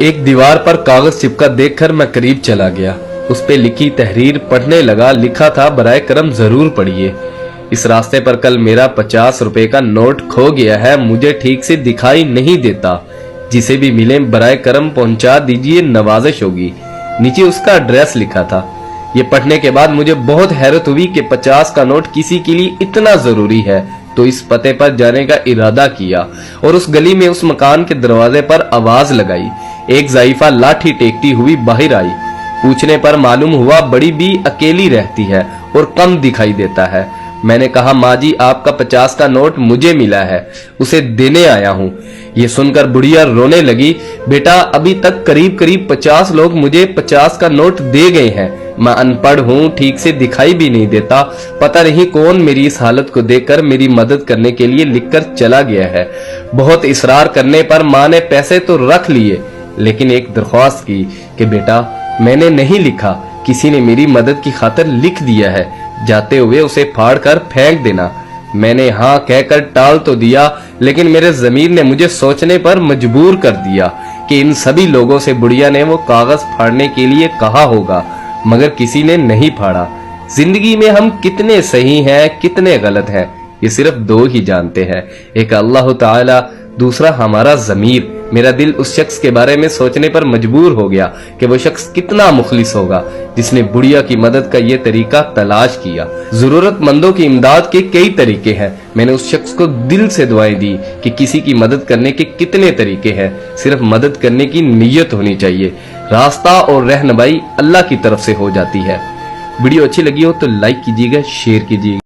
एक दीवार पर कागज चिपका देखकर मैं करीब चला गया। उस पे लिखी तहरीर पढ़ने लगा। लिखा था, बराए करम जरूर पढ़िए। इस रास्ते पर कल मेरा 50 रुपए का नोट खो गया है, मुझे ठीक से दिखाई नहीं देता। जिसे भी मिले बराए करम पहुंचा दीजिए, नवाजिश होगी। नीचे उसका एड्रेस लिखा था। ये पढ़ने के बाद मुझे बहुत हैरत हुई कि 50 का नोट किसी के लिए इतना जरूरी है, तो इस पते पर जाने का इरादा किया और उस गली में उस मकान के दरवाजे पर आवाज लगाई। एक ज़ाइफा लाठी टेकती हुई बाहर आई। पूछने पर मालूम हुआ बड़ी बी अकेली रहती है और कम दिखाई देता है। मैंने कहा, माँ जी आपका 50 का नोट मुझे मिला है, उसे देने आया हूँ। ये सुनकर बुढ़िया रोने लगी। बेटा, अभी तक करीब करीब 50 लोग मुझे 50 का नोट दे गए हैं। मैं अनपढ़ हूँ, ठीक से दिखाई भी नहीं देता। पता नहीं कौन मेरी इस हालत को देखकर मेरी मदद करने के लिए लिखकर चला गया है। बहुत इसरार करने पर माँ ने पैसे तो रख लिए, लेकिन एक दरख्वास्त की कि बेटा मैंने नहीं लिखा, किसी ने मेरी मदद की खातिर लिख दिया है, जाते हुए उसे फाड़ कर फेंक देना। मैंने हाँ कहकर टाल तो दिया, लेकिन मेरे ज़मीर ने मुझे सोचने पर मजबूर कर दिया कि इन सभी लोगों से बुढ़िया ने वो कागज फाड़ने के लिए कहा होगा, मगर किसी ने नहीं फाड़ा। जिंदगी में हम कितने सही हैं, कितने गलत हैं, ये सिर्फ दो ही जानते हैं, एक अल्लाह ताला, दूसरा हमारा ज़मीर। मेरा दिल उस शख्स के बारे में सोचने पर मजबूर हो गया कि वो शख्स कितना मुखलिस होगा जिसने बुढ़िया की मदद का ये तरीका तलाश किया। जरूरतमंदों की इमदाद के कई तरीके हैं। मैंने उस शख्स को दिल से दुआएं दी कि किसी की मदद करने के कितने तरीके हैं, सिर्फ मदद करने की नीयत होनी चाहिए। रास्ता और रहनुमाई अल्लाह की तरफ से हो जाती है। वीडियो अच्छी लगी हो तो लाइक कीजिएगा, शेयर कीजिएगा।